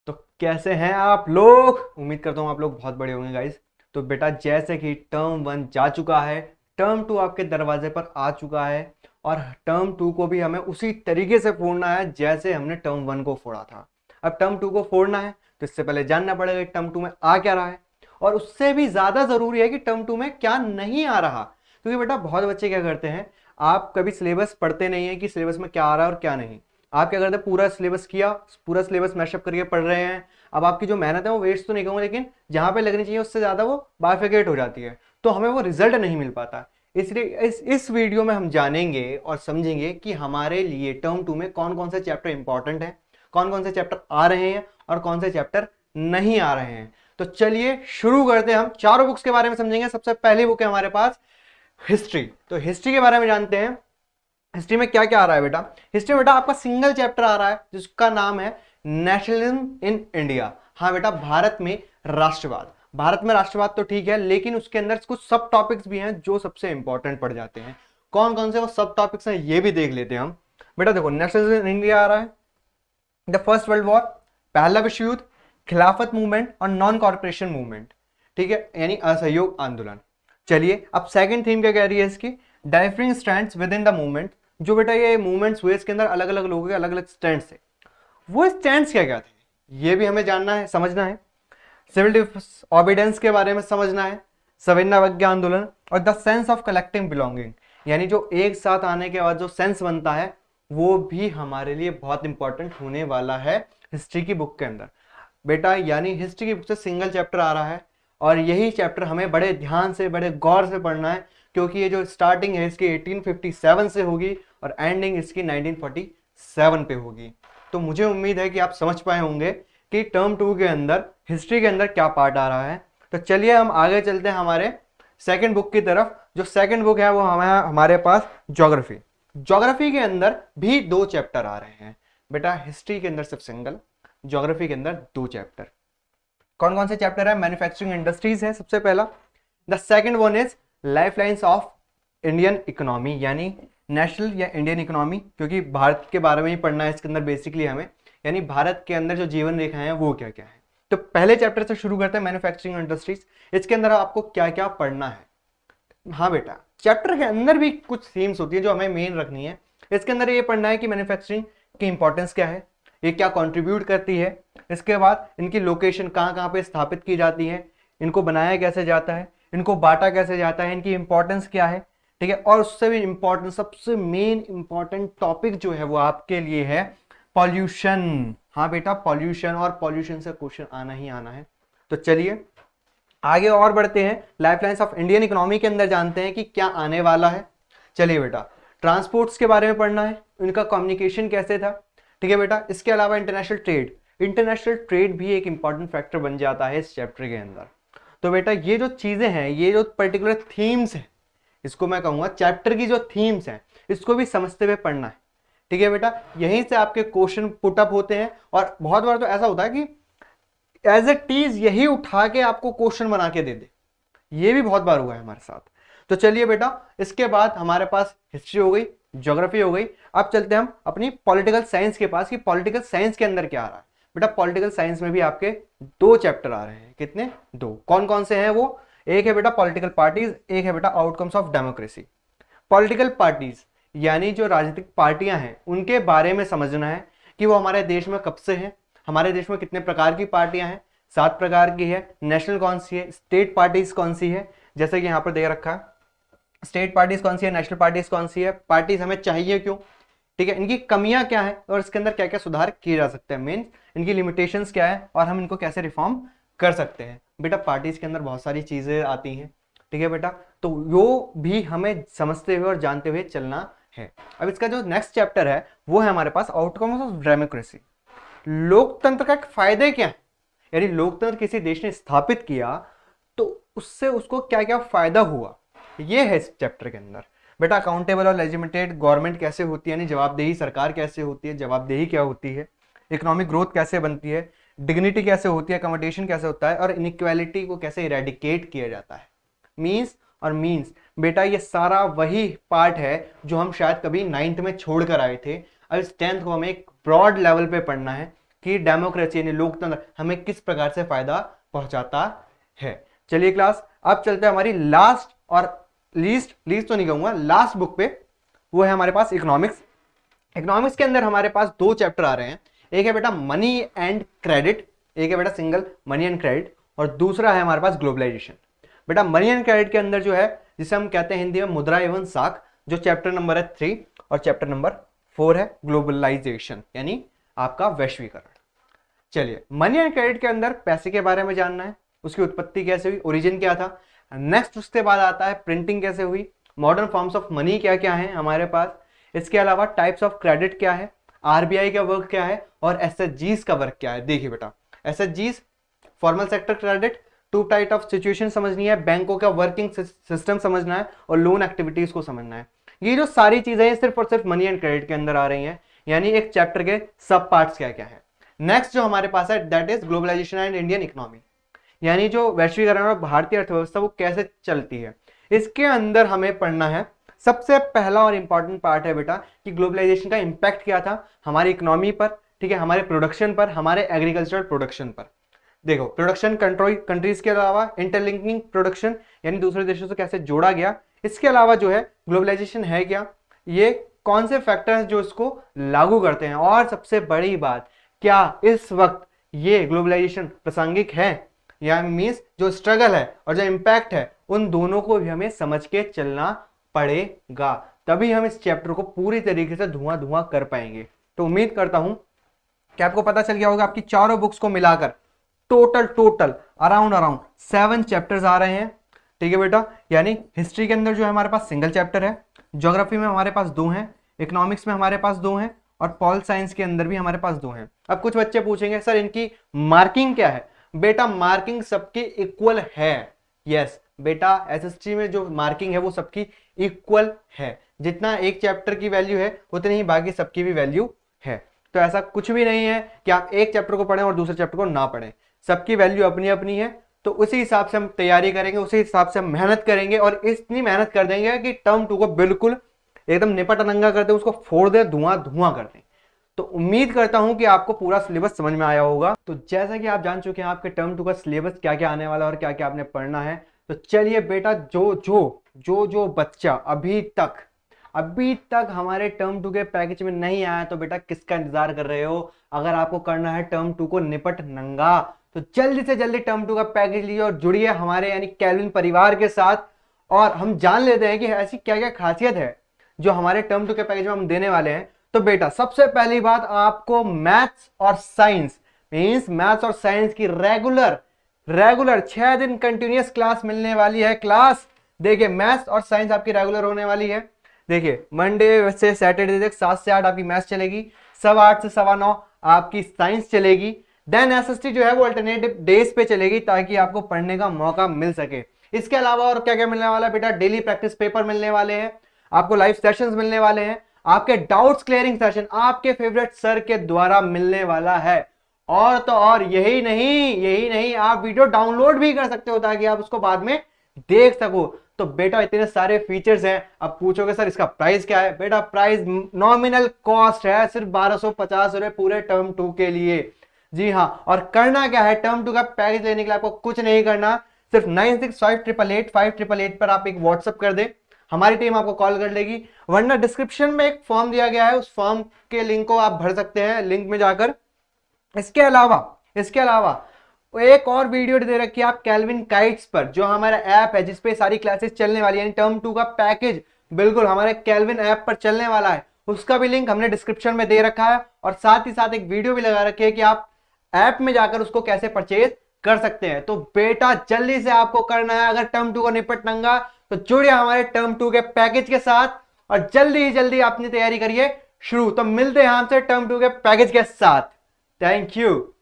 तो कैसे हैं आप लोग? उम्मीद करता हूँ आप लोग बहुत बड़े होंगे गाइस। तो बेटा जैसे कि टर्म वन जा चुका है, टर्म टू आपके दरवाजे पर आ चुका है और टर्म टू को भी हमें उसी तरीके से फोड़ना है जैसे हमने टर्म वन को फोड़ा था। अब टर्म टू को फोड़ना है तो इससे पहले जानना पड़ेगा कि टर्म टू में आ क्या रहा है, और उससे भी ज्यादा जरूरी है कि टर्म टू में क्या नहीं आ रहा। क्योंकि बेटा बहुत बच्चे क्या करते हैं, आप कभी सिलेबस पढ़ते नहीं है कि सिलेबस में क्या आ रहा है और क्या नहीं। आप क्या करते हैं, पूरा सिलेबस किया, पूरा सिलेबस मैशअप करके पढ़ रहे हैं। अब आपकी जो मेहनत है वो वेस्ट तो नहीं कहूंगा, लेकिन जहां पे लगनी चाहिए उससे ज्यादा वो बाइफिकेट हो जाती है, तो हमें वो रिजल्ट नहीं मिल पाता। इसलिए इस वीडियो में हम जानेंगे और समझेंगे कि हमारे लिए टर्म टू में कौन कौन से चैप्टर इंपॉर्टेंट है, कौन कौन से चैप्टर आ रहे हैं और कौन से चैप्टर नहीं आ रहे हैं। तो चलिए शुरू करते हैं। हम चारों बुक्स के बारे में समझेंगे। सबसे पहली बुक है हमारे पास हिस्ट्री। तो हिस्ट्री के बारे में जानते हैं। हिस्ट्री में क्या क्या आ रहा है बेटा? हिस्ट्री में बेटा आपका सिंगल चैप्टर आ रहा है जिसका नाम है नेशनलिज्म इन इंडिया। हाँ बेटा, भारत में राष्ट्रवाद। भारत में राष्ट्रवाद तो ठीक है, लेकिन उसके अंदर कुछ सब टॉपिक्स भी हैं जो सबसे इंपॉर्टेंट पड़ जाते हैं। कौन कौन से वो सब टॉपिक्स हैं ये भी देख लेते हैं हम। बेटा देखो, नेशनलिज्म इन इंडिया आ रहा है, द फर्स्ट वर्ल्ड वॉर, पहला विश्व युद्ध, खिलाफत मूवमेंट और नॉन कॉर्पोरेशन मूवमेंट। ठीक है, यानी असहयोग आंदोलन। चलिए अब सेकंड थीम क्या कह रही है इसकी? Differing stands within the movement. जो बेटा ये मूवमेंट्स हुए इसके अंदर अलग अलग लोगों के अलग अलग स्टैंड थे। वो स्टैंड्स क्या क्या थे ये भी हमें जानना है, समझना है। सिविल डिसऑबिडेंस के बारे में समझना है, सविनय आंदोलन और the sense of collective belonging, यानी जो एक साथ आने के बाद जो सेंस बनता है वो भी हमारे लिए बहुत इंपॉर्टेंट होने वाला है हिस्ट्री की बुक के अंदर। बेटा यानी हिस्ट्री की बुक से सिंगल चैप्टर आ रहा है और यही चैप्टर हमें बड़े ध्यान से बड़े गौर से पढ़ना है, क्योंकि ये जो स्टार्टिंग है इसकी 1857 से होगी और एंडिंग इसकी 1947 पे होगी। तो मुझे उम्मीद है कि आप समझ पाए होंगे कि टर्म टू के अंदर हिस्ट्री के अंदर क्या पार्ट आ रहा है। तो चलिए हम आगे चलते हैं हमारे सेकंड बुक की तरफ। जो सेकंड बुक है वो हमारे पास ज्योग्राफी। ज्योग्राफी के अंदर भी दो चैप्टर आ रहे हैं बेटा। हिस्ट्री के अंदर सिर्फ सिंगल, ज्योग्राफी के अंदर दो चैप्टर। कौन कौन से चैप्टर है? मैन्युफैक्चरिंग इंडस्ट्रीज है सबसे पहला। The second one is lifelines of Indian economy, यानी नेशनल या इंडियन इकोनॉमी, क्योंकि भारत के बारे में ही पढ़ना है इसके अंदर बेसिकली हमें, यानी भारत के अंदर जो जीवन रेखाएं हैं वो क्या क्या है। तो पहले चैप्टर से शुरू करते हैं, मैन्युफैक्चरिंग इंडस्ट्रीज। इसके अंदर आपको क्या क्या पढ़ना है? हाँ बेटा, चैप्टर के अंदर भी कुछ थीम्स होती है जो हमें मेन रखनी है। इसके अंदर ये पढ़ना है कि मैन्युफैक्चरिंग की इंपॉर्टेंस क्या है, ये क्या कंट्रीब्यूट करती है, इसके बाद इनकी लोकेशन कहाँ कहाँ पे स्थापित की जाती है, इनको बनाया कैसे जाता है, इनको बांटा कैसे जाता है, इनकी इंपॉर्टेंस क्या है। ठीक है, और उससे भी इंपॉर्टेंट सबसे मेन इंपॉर्टेंट टॉपिक जो है वो आपके लिए है पॉल्यूशन। हाँ बेटा, पॉल्यूशन, और पॉल्यूशन से क्वेश्चन आना ही आना है। तो चलिए आगे और बढ़ते हैं। लाइफलाइंस ऑफ इंडियन इकोनॉमी के अंदर जानते हैं कि क्या आने वाला है। चलिए बेटा, ट्रांसपोर्ट्स के बारे में पढ़ना है, इनका कम्युनिकेशन कैसे था। ठीक है बेटा, इसके अलावा इंटरनेशनल ट्रेड, इंटरनेशनल ट्रेड भी एक इंपॉर्टेंट फैक्टर बन जाता है इस चैप्टर के अंदर। तो बेटा ये जो चीजें हैं, ये जो पर्टिकुलर थीम्स हैं, इसको मैं कहूंगा चैप्टर की जो थीम्स हैं इसको भी समझते हुए पढ़ना है। ठीक है बेटा, यहीं से आपके क्वेश्चन पुटअप होते हैं और बहुत बार तो ऐसा होता है कि एज ए टीज यही उठा के आपको क्वेश्चन बना के दे दे। ये भी बहुत बार हुआ है हमारे साथ। तो चलिए बेटा, इसके बाद हमारे पास हिस्ट्री हो गई, ज्योग्राफी हो गई। अब चलते हैं हम अपनी पॉलिटिकल साइंस के पास कि पॉलिटिकल साइंस के अंदर क्या आ रहा है। बेटा पॉलिटिकल साइंस में भी आपके दो चैप्टर आ रहे हैं। कितने? दो। कौन कौन से हैं वो? एक है बेटा पॉलिटिकल पार्टीज, एक है बेटा outcomes of democracy. Political parties यानी जो राजनीतिक पार्टियां हैं उनके बारे में समझना है कि वो हमारे देश में कब से हैं, हमारे देश में कितने प्रकार की पार्टियां हैं। 7 प्रकार की है। नेशनल कौन सी है, स्टेट पार्टीज कौन सी है, जैसे कि यहां पर दे रखा है स्टेट पार्टीज कौन सी है, नेशनल पार्टीज कौन सी है, पार्टीज हमें चाहिए क्यों, ठीक है, इनकी कमियां क्या है और इसके अंदर क्या क्या सुधार किए जा सकते हैं, मेन इनकी लिमिटेशंस क्या है और हम इनको कैसे रिफॉर्म कर सकते हैं। बेटा पार्टीज के अंदर बहुत सारी चीजें आती हैं। ठीक है बेटा, तो वो भी हमें समझते हुए और जानते हुए चलना है। अब इसका जो नेक्स्ट चैप्टर है वो है हमारे पास आउटकम्स ऑफ डेमोक्रेसी। लोकतंत्र का फायदे क्या है, यानी लोकतंत्र किसी देश ने स्थापित किया तो उससे उसको क्या क्या फायदा हुआ, ये है इस चैप्टर के अंदर। बेटा अकाउंटेबल और लेजिटिमेट गवर्नमेंट कैसे होती है, यानी जवाबदेही सरकार कैसे होती है, जवाबदेही क्या होती है, इकोनॉमिक ग्रोथ कैसे बनती है, डिग्निटी कैसे होती है, अकोमोडेशन कैसे होता है और इनइक्वालिटी को कैसे इरेडिकेट किया जाता है। मीन्स और मीन्स बेटा ये सारा वही पार्ट है जो हम शायद कभी 9th में छोड़ कर आए थे। अब इस 10th को हमें एक ब्रॉड लेवल पे पढ़ना है कि डेमोक्रेसी यानी लोकतंत्र हमें किस प्रकार से फायदा पहुंचाता है। चलिए क्लास, अब चलते हैं हमारी लास्ट और लीस्ट लीस्ट तो नहीं कहूंगा, लास्ट बुक पे, वो है हमारे पास इकोनॉमिक्स। इकोनॉमिक्स के अंदर हमारे पास दो चैप्टर आ रहे हैं, एक है बेटा मनी एंड क्रेडिट, एक है बेटा सिंगल मनी एंड क्रेडिट, और दूसरा है हमारे पास ग्लोबलाइजेशन। बेटा मनी एंड क्रेडिट के अंदर जो है, जिसे हम कहते हैं हिंदी में मुद्रा एवं साख, जो चैप्टर नंबर है 3, और चैप्टर नंबर 4 है ग्लोबलाइजेशन यानी आपका वैश्वीकरण। चलिए, मनी एंड क्रेडिट के अंदर पैसे के बारे में जानना है, उसकी उत्पत्ति कैसे हुई, ओरिजिन क्या था। नेक्स्ट उसके बाद आता है प्रिंटिंग कैसे हुई, मॉडर्न फॉर्म्स ऑफ मनी क्या क्या है हमारे पास, इसके अलावा टाइप्स ऑफ क्रेडिट क्या है, आरबीआई का वर्क क्या है, और एसएचजीज का वर्क क्या है। देखिए बेटा, एसएचजीज formal sector credit, two type of situation समझनी है, बैंकों का वर्किंग सिस्टम समझना है, और लोन एक्टिविटीज को समझना है। ये जो सारी चीजें हैं सिर्फ और सिर्फ मनी एंड क्रेडिट के अंदर आ रही हैं, यानी एक चैप्टर के सब पार्ट्स क्या क्या है। नेक्स्ट जो हमारे पास है that is globalization and Indian economy, यानी जो वैश्वीकरण और भारतीय अर्थव्यवस्था वो कैसे चलती है। इसके अंदर हमें पढ़ना है, सबसे पहला और इंपॉर्टेंट पार्ट है बेटा कि ग्लोबलाइजेशन का इंपैक्ट क्या था हमारी इकोनॉमी पर, ठीक है, हमारे प्रोडक्शन पर, हमारे एग्रीकल्चरल प्रोडक्शन पर। देखो, प्रोडक्शन कंट्रोल कंट्रीज के अलावा इंटरलिंकिंग प्रोडक्शन यानी दूसरे देशों से कैसे जोड़ा गया। इसके अलावा जो है ग्लोबलाइजेशन है क्या, ये कौन से फैक्टर्स जो इसको लागू करते हैं, और सबसे बड़ी बात, क्या इस वक्त ये ग्लोबलाइजेशन प्रासंगिक है, या मीन्स जो स्ट्रगल है और जो इंपैक्ट है उन दोनों को भी हमें समझ के चलना पड़ेगा, तभी हम इस चैप्टर को पूरी तरीके से धुआं धुआं कर पाएंगे। तो उम्मीद करता हूं कि आपको पता चल गया होगा, आपकी चारों बुक्स को मिलाकर टोटल अराउंड 7 चैप्टर्स आ रहे हैं, ठीक है बेटा। यानी हिस्ट्री के अंदर जो है हमारे पास सिंगल चैप्टर है, ज्योग्राफी में हमारे पास 2 हैं, इकोनॉमिक्स में हमारे पास 2 हैं, और पॉल साइंस के अंदर भी हमारे पास 2 हैं। अब कुछ बच्चे पूछेंगे सर इनकी मार्किंग क्या है। बेटा मार्किंग सबकी इक्वल है, यस बेटा, एसएसटी में जो मार्किंग है वो सबकी इक्वल है, जितना एक चैप्टर की वैल्यू है उतनी ही बाकी सबकी भी वैल्यू है। तो ऐसा कुछ भी नहीं है कि आप एक चैप्टर को पढ़ें और दूसरे चैप्टर को ना पढ़ें, सबकी वैल्यू अपनी अपनी है। तो उसी हिसाब से हम तैयारी करेंगे, उसी हिसाब से हम मेहनत करेंगे, और इतनी मेहनत कर देंगे कि टर्म 2 को बिल्कुल एकदम निपट नंगा कर दें, उसको फोड़ दें, धुआं धुआं कर दें। तो उम्मीद करता हूं कि आपको पूरा सिलेबस समझ में आया होगा। तो जैसा कि आप जान चुके हैं आपके टर्म 2 का सिलेबस क्या क्या आने वाला है और क्या क्या आपने पढ़ना है, तो चलिए बेटा, जो बच्चा अभी तक हमारे टर्म 2 के पैकेज में नहीं आया, तो बेटा किसका इंतजार कर रहे हो। अगर आपको करना है टर्म 2 को निपट नंगा, तो जल्दी से जल्दी टर्म 2 का पैकेज लीजिए और जुड़िए हमारे यानी कैल्विन परिवार के साथ, और हम जान लेते हैं कि ऐसी क्या क्या खासियत है जो हमारे टर्म 2 के पैकेज में हम देने वाले हैं। तो बेटा सबसे पहली बात, आपको मैथ्स और साइंस की रेगुलर 6 दिन कंटिन्यूअस क्लास मिलने वाली है। क्लास देखिए, मैथ्स और साइंस आपकी रेगुलर होने वाली है। देखिए, मंडे से सैटरडे तक 7 से 8 आपकी मैथ्स चलेगी, 8 से 9:15 आपकी साइंस चलेगी। देन एसएसटी जो है वो अल्टरनेटिव डेज पे चलेगी, ताकि आपको पढ़ने का मौका मिल सके। इसके अलावा और क्या क्या मिलने वाला है बेटा, डेली प्रैक्टिस पेपर मिलने वाले हैं, आपको लाइव सेशंस मिलने वाले हैं, आपके डाउट्स क्लियरिंग सेशन आपके फेवरेट सर के द्वारा मिलने वाला है। और तो और यही नहीं, आप वीडियो डाउनलोड भी कर सकते हो ताकि आप उसको बाद में देख सको। तो बेटा इतने सारे फीचर्स हैं। अब पूछोगे सर इसका प्राइस क्या है। बेटा प्राइस नॉमिनल कॉस्ट है सिर्फ 1250 रुपए पूरे टर्म 2 के लिए। जी हाँ, और करना क्या है, टर्म 2 का पैकेज लेने के लिए आपको कुछ नहीं करना, सिर्फ 9658885888 पर आप एक व्हाट्सअप कर दे, हमारी टीम आपको कॉल कर लेगी, वरना डिस्क्रिप्शन में एक फॉर्म दिया गया है, उस फॉर्म के लिंक को आप भर सकते हैं लिंक में जाकर। इसके अलावा एक और वीडियो दे रखी है आप कैल्विन काइट्स पर, जो हमारा ऐप है जिसपे सारी क्लासेस चलने वाली है, टर्म 2 का पैकेज बिल्कुल हमारे कैल्विन ऐप पर चलने वाला है, उसका भी लिंक हमने डिस्क्रिप्शन में दे रखा है। और साथ ही साथ एक वीडियो भी लगा रखी है कि आप ऐप में जाकर उसको कैसे परचेज कर सकते हैं। तो बेटा जल्दी से आपको करना है, अगर टर्म 2 को निपटना तो जुड़िए हमारे टर्म 2 के पैकेज के साथ, और जल्दी ही जल्दी अपनी तैयारी करिए शुरू। तो मिलते हैं हमसे टर्म 2 के पैकेज के साथ। Thank you.